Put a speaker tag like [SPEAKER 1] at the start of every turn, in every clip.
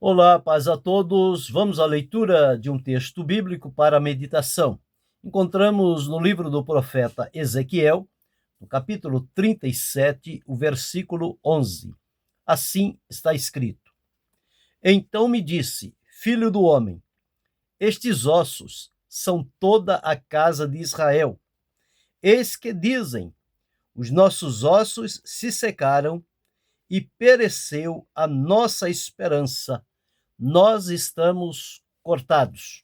[SPEAKER 1] Olá, paz a todos. Vamos à leitura de um texto bíblico para a meditação. Encontramos no livro do profeta Ezequiel, no capítulo 37, o versículo 11. Assim está escrito: Então me disse, filho do homem, estes ossos são toda a casa de Israel. Eis que dizem, os nossos ossos se secaram e pereceu a nossa esperança. Nós estamos cortados.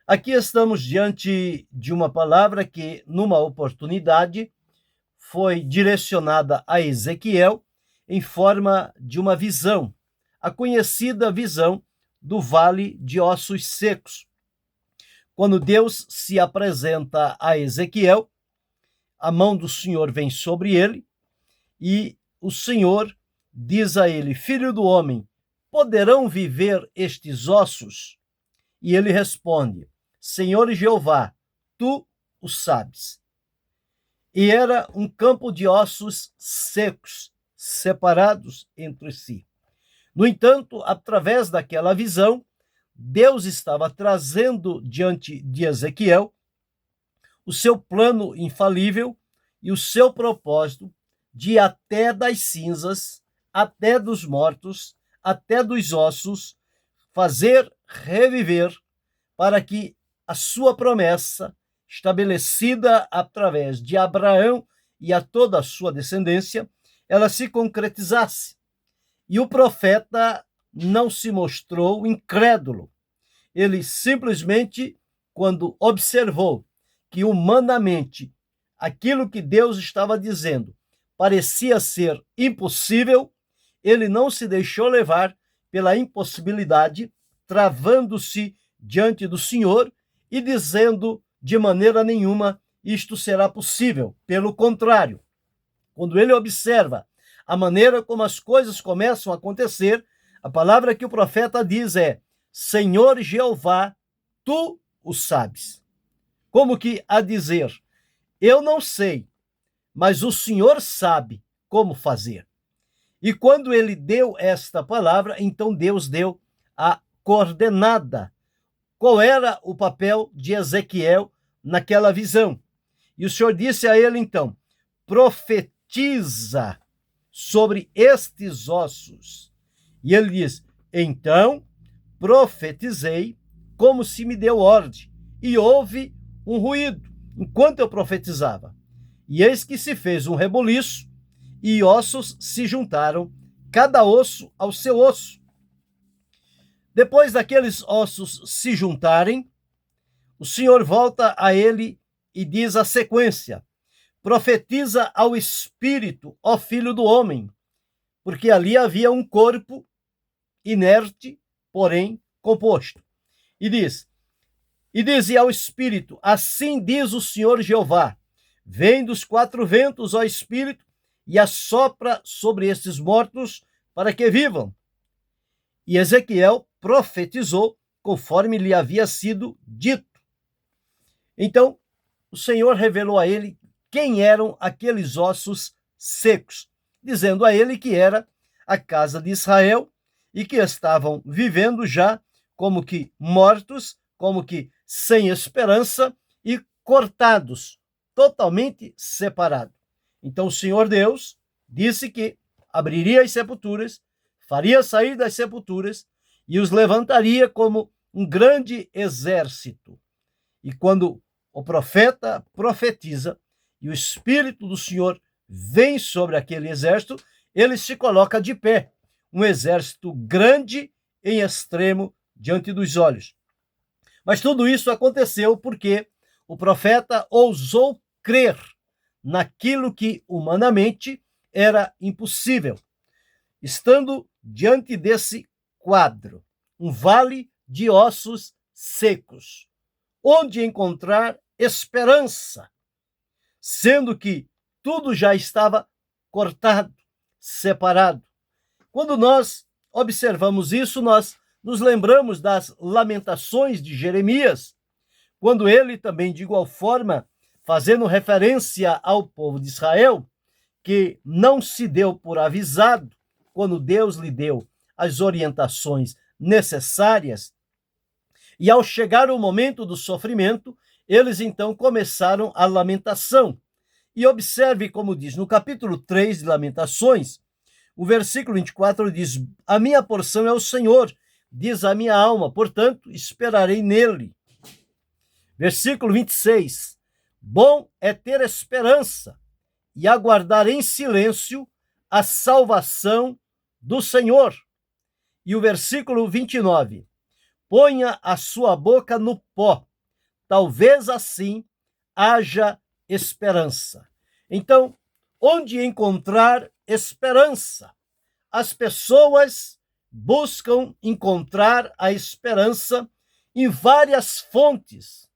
[SPEAKER 1] Aqui estamos diante de uma palavra que, numa oportunidade, foi direcionada a Ezequiel em forma de uma visão, a conhecida visão do vale de ossos secos. Quando Deus se apresenta a Ezequiel, a mão do Senhor vem sobre ele e o Senhor diz a ele: Filho do homem, poderão viver estes ossos? E ele responde: Senhor Jeová, tu o sabes. E era um campo de ossos secos, separados entre si. No entanto, através daquela visão, Deus estava trazendo diante de Ezequiel o seu plano infalível e o seu propósito de até das cinzas, até dos mortos, até dos ossos, fazer reviver, para que a sua promessa, estabelecida através de Abraão e a toda a sua descendência, ela se concretizasse. E o profeta não se mostrou incrédulo. Ele simplesmente, quando observou que humanamente aquilo que Deus estava dizendo parecia ser impossível, ele não se deixou levar pela impossibilidade, travando-se diante do Senhor e dizendo de maneira nenhuma isto será possível. Pelo contrário, quando ele observa a maneira como as coisas começam a acontecer, a palavra que o profeta diz é: Senhor Jeová, tu o sabes. Como que a dizer, eu não sei, mas o Senhor sabe como fazer. E quando ele deu esta palavra, então Deus deu a coordenada. Qual era o papel de Ezequiel naquela visão? E o Senhor disse a ele então: profetiza sobre estes ossos. E ele diz: então profetizei como se me deu ordem, e houve um ruído enquanto eu profetizava. E eis que se fez um reboliço, e ossos se juntaram, cada osso ao seu osso. Depois daqueles ossos se juntarem, o Senhor volta a ele e diz a sequência: profetiza ao espírito, ó filho do homem, porque ali havia um corpo inerte, porém composto. E diz ao espírito: assim diz o Senhor Jeová, vem dos quatro ventos, ó espírito, e assopra sobre estes mortos para que vivam. E Ezequiel profetizou conforme lhe havia sido dito. Então, o Senhor revelou a ele quem eram aqueles ossos secos, dizendo a ele que era a casa de Israel e que estavam vivendo já como que mortos, como que sem esperança e cortados, totalmente separados. Então o Senhor Deus disse que abriria as sepulturas, faria sair das sepulturas e os levantaria como um grande exército. E quando o profeta profetiza e o Espírito do Senhor vem sobre aquele exército, ele se coloca de pé, um exército grande em extremo diante dos olhos. Mas tudo isso aconteceu porque o profeta ousou crer naquilo que humanamente era impossível. Estando diante desse quadro, um vale de ossos secos, onde encontrar esperança, sendo que tudo já estava cortado, separado. Quando nós observamos isso, nós nos lembramos das lamentações de Jeremias, quando ele também, de igual forma, fazendo referência ao povo de Israel, que não se deu por avisado quando Deus lhe deu as orientações necessárias. E ao chegar o momento do sofrimento, eles então começaram a lamentação. E observe como diz no capítulo 3 de Lamentações, o versículo 24 diz: a minha porção é o Senhor, diz a minha alma, portanto esperarei nele. Versículo 26, bom é ter esperança e aguardar em silêncio a salvação do Senhor. E o versículo 29, ponha a sua boca no pó, talvez assim haja esperança. Então, onde encontrar esperança? As pessoas buscam encontrar a esperança em várias fontes,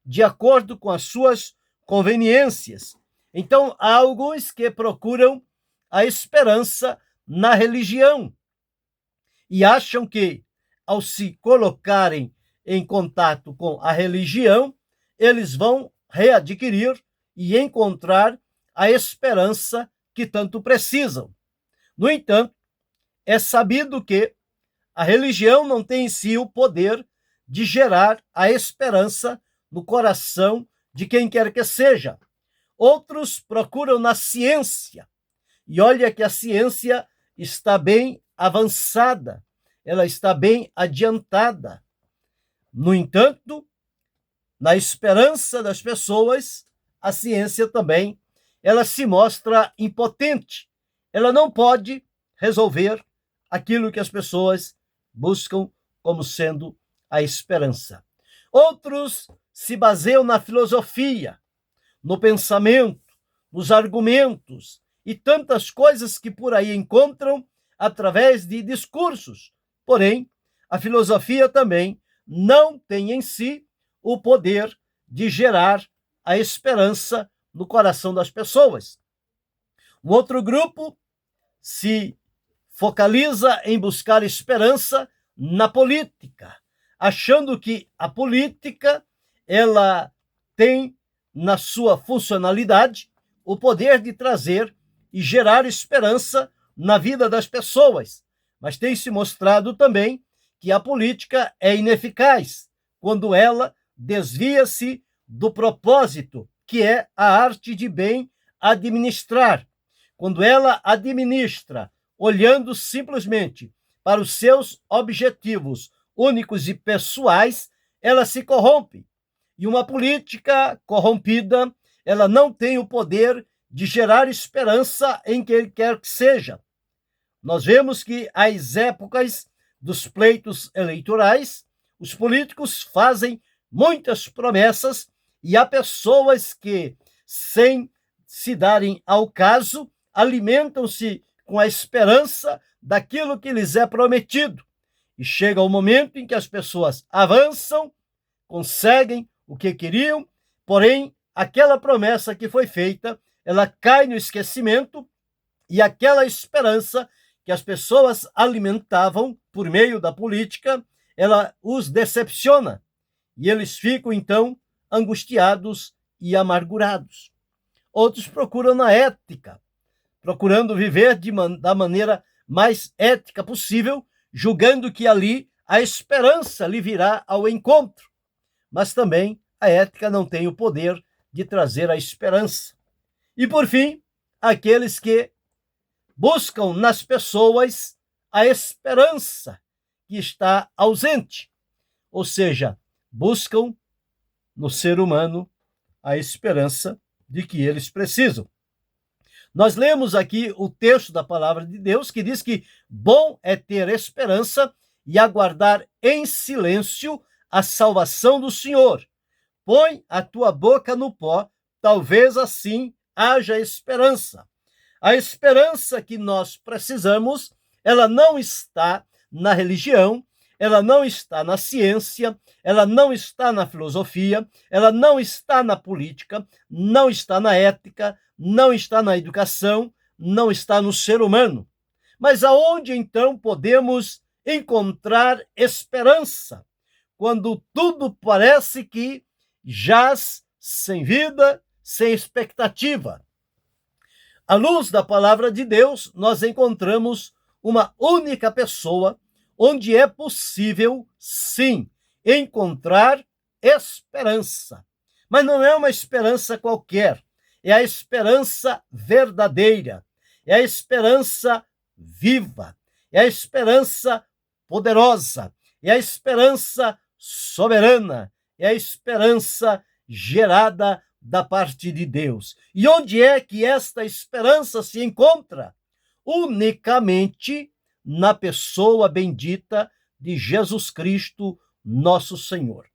[SPEAKER 1] de acordo com as suas conveniências. Então, há alguns que procuram a esperança na religião e acham que, ao se colocarem em contato com a religião, eles vão readquirir e encontrar a esperança que tanto precisam. No entanto, é sabido que a religião não tem em si o poder de gerar a esperança no coração de quem quer que seja. Outros procuram na ciência, e olha que a ciência está bem avançada, ela está bem adiantada. No entanto, na esperança das pessoas, a ciência também, ela se mostra impotente. Ela não pode resolver aquilo que as pessoas buscam como sendo a esperança. Outros se baseiam na filosofia, no pensamento, nos argumentos e tantas coisas que por aí encontram através de discursos. Porém, a filosofia também não tem em si o poder de gerar a esperança no coração das pessoas. Um outro grupo se focaliza em buscar esperança na política, achando que a política ela tem na sua funcionalidade o poder de trazer e gerar esperança na vida das pessoas. Mas tem se mostrado também que a política é ineficaz quando ela desvia-se do propósito, que é a arte de bem administrar. Quando ela administra olhando simplesmente para os seus objetivos únicos e pessoais, ela se corrompe. E uma política corrompida, ela não tem o poder de gerar esperança em quem quer que seja. Nós vemos que às épocas dos pleitos eleitorais, os políticos fazem muitas promessas e há pessoas que, sem se darem ao caso, alimentam-se com a esperança daquilo que lhes é prometido. E chega o momento em que as pessoas avançam, conseguem o que queriam, porém, aquela promessa que foi feita, ela cai no esquecimento e aquela esperança que as pessoas alimentavam por meio da política, ela os decepciona. E eles ficam, então, angustiados e amargurados. Outros procuram na ética, procurando viver da maneira mais ética possível, julgando que ali a esperança lhe virá ao encontro. Mas também a ética não tem o poder de trazer a esperança. E, por fim, aqueles que buscam nas pessoas a esperança que está ausente, ou seja, buscam no ser humano a esperança de que eles precisam. Nós lemos aqui o texto da palavra de Deus que diz que bom é ter esperança e aguardar em silêncio a salvação do Senhor. Põe a tua boca no pó, talvez assim haja esperança. A esperança que nós precisamos, ela não está na religião, ela não está na ciência, ela não está na filosofia, ela não está na política, não está na ética, não está na educação, não está no ser humano. Mas aonde então podemos encontrar esperança? Quando tudo parece que jaz sem vida, sem expectativa. À luz da palavra de Deus, nós encontramos uma única pessoa onde é possível, sim, encontrar esperança. Mas não é uma esperança qualquer, é a esperança verdadeira, é a esperança viva, é a esperança poderosa, é a esperança soberana, é a esperança gerada da parte de Deus. E onde é que esta esperança se encontra? Unicamente na pessoa bendita de Jesus Cristo, nosso Senhor.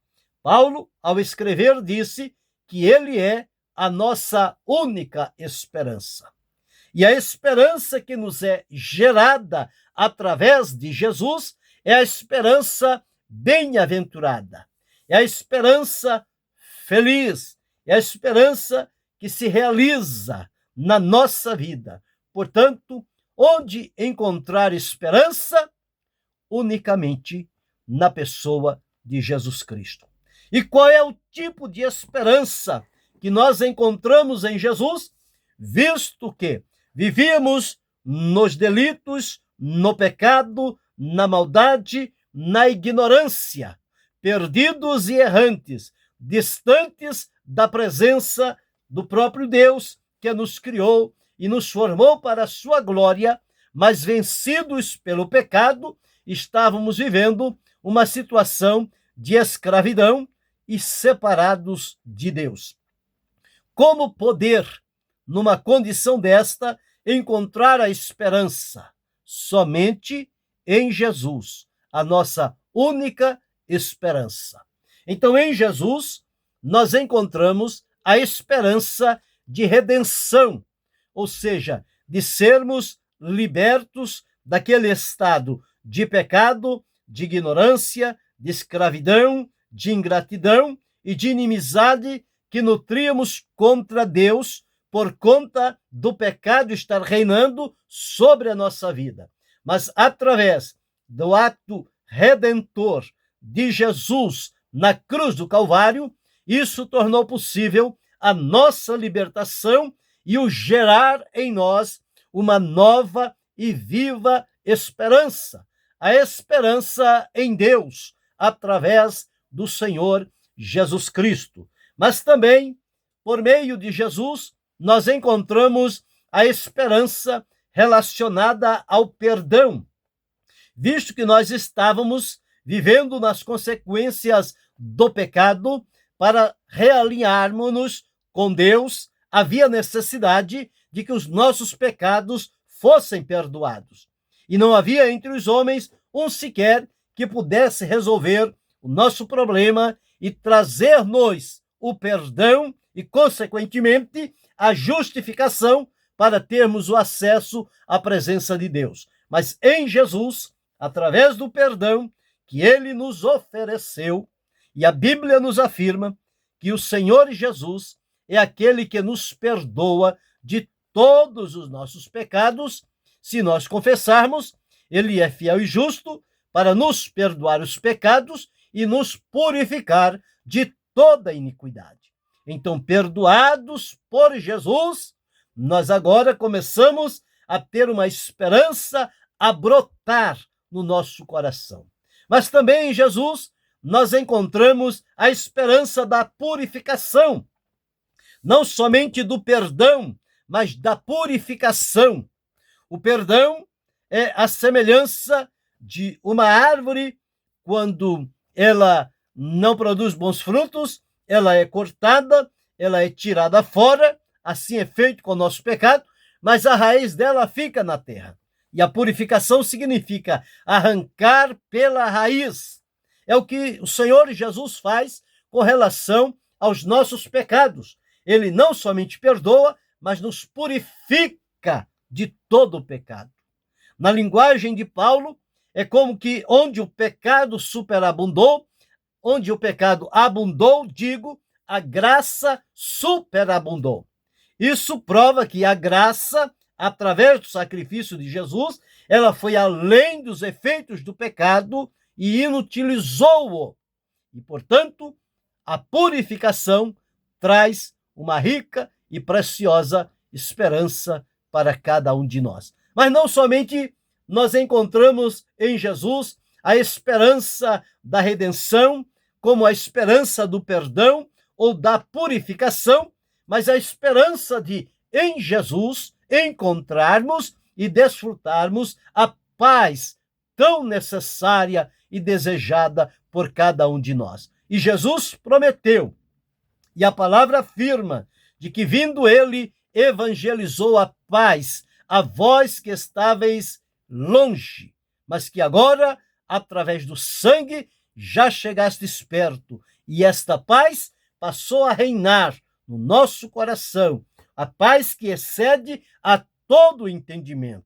[SPEAKER 1] Paulo, ao escrever, disse que ele é a nossa única esperança. E a esperança que nos é gerada através de Jesus é a esperança bem-aventurada, é a esperança feliz, é a esperança que se realiza na nossa vida. Portanto, onde encontrar esperança? Unicamente na pessoa de Jesus Cristo. E qual é o tipo de esperança que nós encontramos em Jesus? Visto que vivíamos nos delitos, no pecado, na maldade, na ignorância, perdidos e errantes, distantes da presença do próprio Deus que nos criou e nos formou para a sua glória, mas vencidos pelo pecado, estávamos vivendo uma situação de escravidão e separados de Deus. Como poder, numa condição desta, encontrar a esperança? Somente em Jesus, a nossa única esperança. Então, em Jesus, nós encontramos a esperança de redenção, ou seja, de sermos libertos daquele estado de pecado, de ignorância, de escravidão, de ingratidão e de inimizade que nutríamos contra Deus por conta do pecado estar reinando sobre a nossa vida. Mas através do ato redentor de Jesus na cruz do Calvário, isso tornou possível a nossa libertação e o gerar em nós uma nova e viva esperança, a esperança em Deus, através do Senhor Jesus Cristo. Mas também, por meio de Jesus, nós encontramos a esperança relacionada ao perdão, visto que nós estávamos vivendo nas consequências do pecado. Para realinharmos-nos com Deus, havia necessidade de que os nossos pecados fossem perdoados. E não havia entre os homens um sequer que pudesse resolver o nosso problema e trazer-nos o perdão e, consequentemente, a justificação para termos o acesso à presença de Deus. Mas em Jesus, através do perdão que ele nos ofereceu, e a Bíblia nos afirma que o Senhor Jesus é aquele que nos perdoa de todos os nossos pecados. Se nós confessarmos, ele é fiel e justo para nos perdoar os pecados e nos purificar de toda iniquidade. Então, perdoados por Jesus, nós agora começamos a ter uma esperança a brotar no nosso coração. Mas também em Jesus nós encontramos a esperança da purificação, não somente do perdão, mas da purificação. O perdão é a semelhança de uma árvore. Quando ela não produz bons frutos, ela é cortada, ela é tirada fora, assim é feito com o nosso pecado, mas a raiz dela fica na terra. E a purificação significa arrancar pela raiz. É o que o Senhor Jesus faz com relação aos nossos pecados. Ele não somente perdoa, mas nos purifica de todo o pecado. Na linguagem de Paulo, é como que onde o pecado superabundou, onde o pecado abundou, a graça superabundou. Isso prova que a graça, através do sacrifício de Jesus, ela foi além dos efeitos do pecado e inutilizou-o. E, portanto, a purificação traz uma rica e preciosa esperança para cada um de nós. Mas não somente nós encontramos em Jesus a esperança da redenção, como a esperança do perdão ou da purificação, mas a esperança de, em Jesus, encontrarmos e desfrutarmos a paz tão necessária e desejada por cada um de nós. E Jesus prometeu, e a palavra afirma, de que vindo ele, evangelizou a paz a vós que estáveis longe, mas que agora, através do sangue, já chegastes perto, e esta paz passou a reinar no nosso coração, a paz que excede a todo entendimento.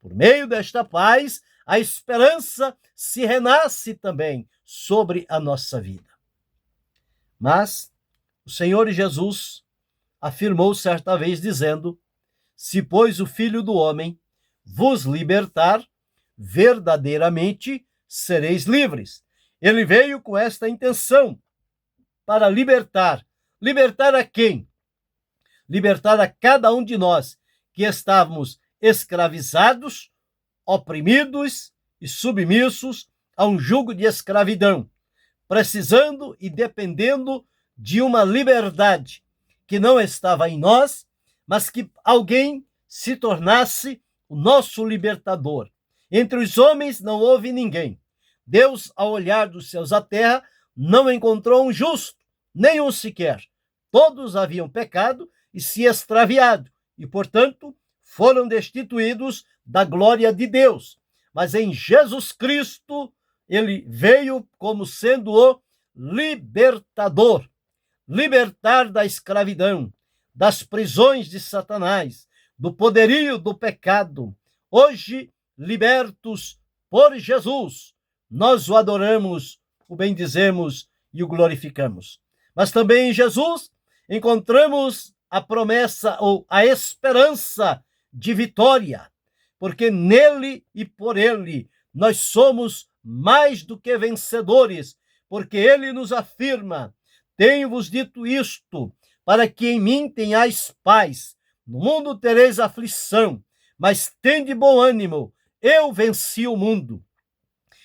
[SPEAKER 1] Por meio desta paz, a esperança se renasce também sobre a nossa vida. Mas o Senhor Jesus afirmou certa vez dizendo: se, pois, o Filho do Homem vos libertar, verdadeiramente sereis livres. Ele veio com esta intenção, para libertar. Libertar a quem? Libertar a cada um de nós que estávamos escravizados, oprimidos e submissos a um jugo de escravidão, precisando e dependendo de uma liberdade que não estava em nós, mas que alguém se tornasse o nosso libertador. Entre os homens não houve ninguém. Deus, ao olhar dos céus à terra, não encontrou um justo, nenhum sequer. Todos haviam pecado e se extraviado, e, portanto, foram destituídos da glória de Deus. Mas em Jesus Cristo, ele veio como sendo o libertador, libertar da escravidão, das prisões de Satanás, do poderio do pecado. Hoje, libertos por Jesus, nós o adoramos, o bendizemos e o glorificamos. Mas também em Jesus encontramos a promessa ou a esperança de vitória, porque nele e por ele nós somos mais do que vencedores, porque ele nos afirma: tenho-vos dito isto, para que em mim tenhais paz. No mundo tereis aflição, mas tende bom ânimo, eu venci o mundo.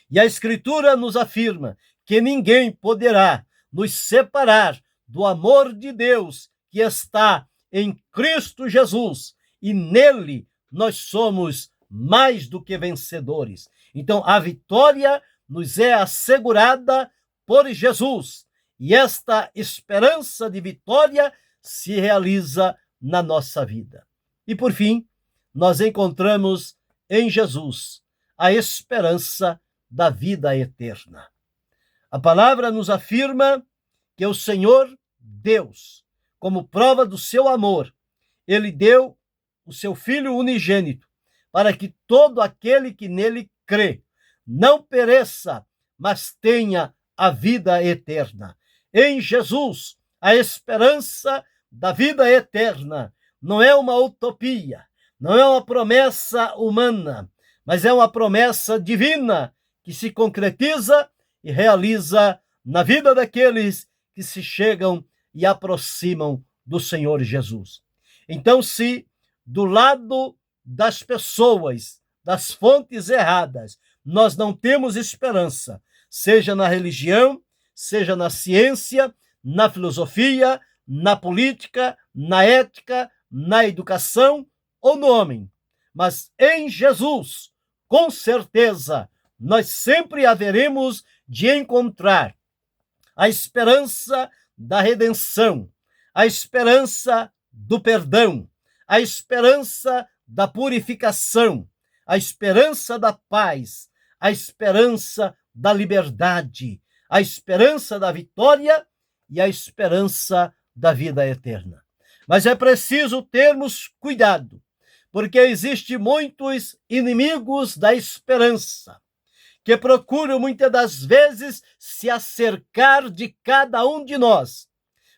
[SPEAKER 1] E a Escritura nos afirma que ninguém poderá nos separar do amor de Deus que está em Cristo Jesus, e nele nós somos mais do que vencedores. Então, a vitória nos é assegurada por Jesus, e esta esperança de vitória se realiza na nossa vida. E, por fim, nós encontramos em Jesus a esperança da vida eterna. A palavra nos afirma que o Senhor Deus, como prova do seu amor, ele deu o seu Filho unigênito, para que todo aquele que nele crê não pereça, mas tenha a vida eterna. Em Jesus, a esperança da vida eterna não é uma utopia, não é uma promessa humana, mas é uma promessa divina que se concretiza e realiza na vida daqueles que se chegam e aproximam do Senhor Jesus. Então, se do lado das pessoas, das fontes erradas, nós não temos esperança, seja na religião, seja na ciência, na filosofia, na política, na ética, na educação ou no homem, mas em Jesus, com certeza, nós sempre haveremos de encontrar a esperança da redenção, a esperança do perdão, a esperança da purificação, a esperança da paz, a esperança da liberdade, a esperança da vitória e a esperança da vida eterna. Mas é preciso termos cuidado, porque existem muitos inimigos da esperança, que procuram muitas das vezes se acercar de cada um de nós,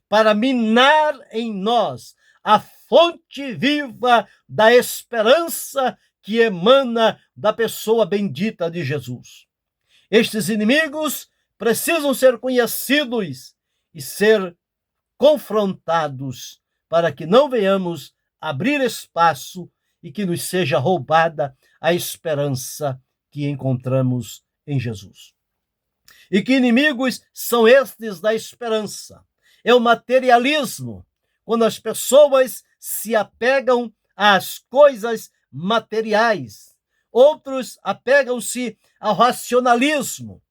[SPEAKER 1] para minar em nós a fonte viva da esperança que emana da pessoa bendita de Jesus. Estes inimigos precisam ser conhecidos e ser confrontados, para que não venhamos abrir espaço e que nos seja roubada a esperança que encontramos em Jesus. E que inimigos são estes da esperança? É o materialismo, quando as pessoas se apegam às coisas materiais. Outros apegam-se ao racionalismo.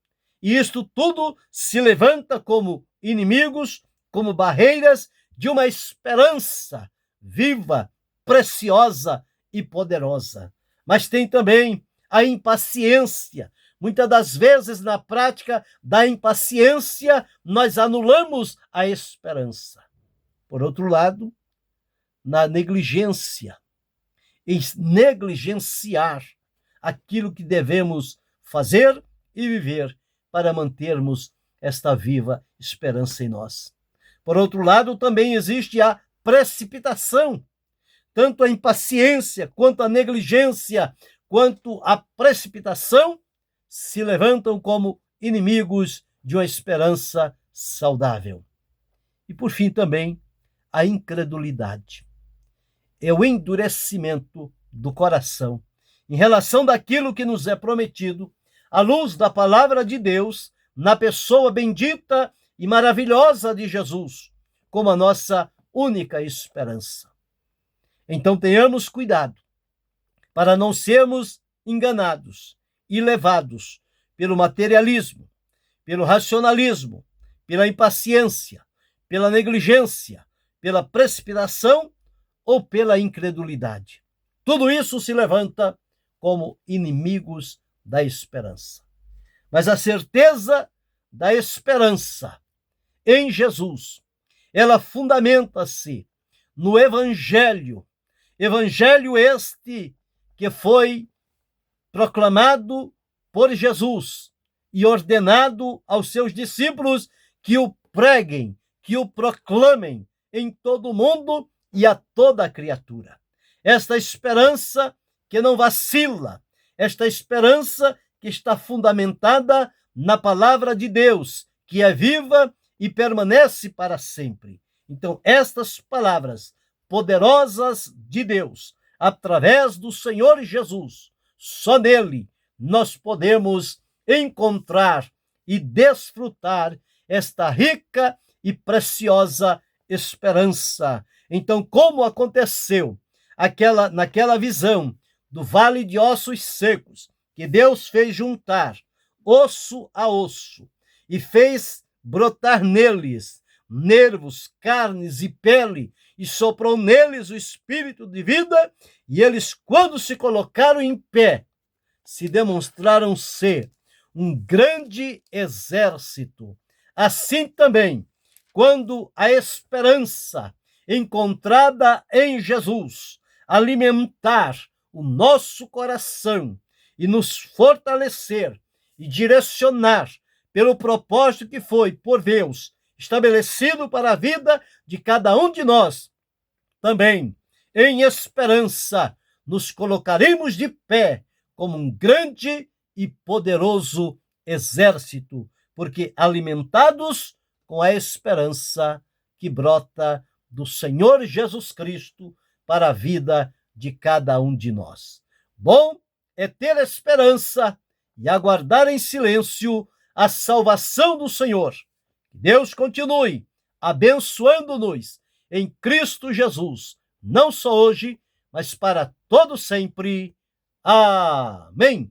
[SPEAKER 1] E isto tudo se levanta como inimigos, como barreiras de uma esperança viva, preciosa e poderosa. Mas tem também a impaciência. Muitas das vezes, na prática da impaciência, nós anulamos a esperança. Por outro lado, na negligência, em negligenciar aquilo que devemos fazer e viver para mantermos esta viva esperança em nós. Por outro lado, também existe a precipitação. Tanto a impaciência, quanto a negligência, quanto a precipitação se levantam como inimigos de uma esperança saudável. E por fim também a incredulidade. É o endurecimento do coração em relação daquilo que nos é prometido, à luz da palavra de Deus, na pessoa bendita e maravilhosa de Jesus, como a nossa única esperança. Então tenhamos cuidado para não sermos enganados e levados pelo materialismo, pelo racionalismo, pela impaciência, pela negligência, pela precipitação ou pela incredulidade. Tudo isso se levanta como inimigos da esperança. Mas a certeza da esperança em Jesus, ela fundamenta-se no Evangelho este que foi proclamado por Jesus e ordenado aos seus discípulos que o preguem, que o proclamem em todo o mundo e a toda a criatura. Esta esperança que não vacila, esta esperança que está fundamentada na palavra de Deus, que é viva e permanece para sempre. Então, estas palavras poderosas de Deus, através do Senhor Jesus, só nele nós podemos encontrar e desfrutar esta rica e preciosa esperança. Então, como aconteceu naquela visão do vale de ossos secos, que Deus fez juntar osso a osso e fez brotar neles nervos, carnes e pele, e soprou neles o espírito de vida, e eles, quando se colocaram em pé, se demonstraram ser um grande exército. Assim também, quando a esperança encontrada em Jesus alimentar o nosso coração e nos fortalecer e direcionar pelo propósito que foi por Deus estabelecido para a vida de cada um de nós, também em esperança nos colocaremos de pé como um grande e poderoso exército, porque alimentados com a esperança que brota do Senhor Jesus Cristo para a vida de cada um de nós. Bom é ter esperança e aguardar em silêncio a salvação do Senhor. Que Deus continue abençoando-nos em Cristo Jesus, não só hoje, mas para todo sempre. Amém.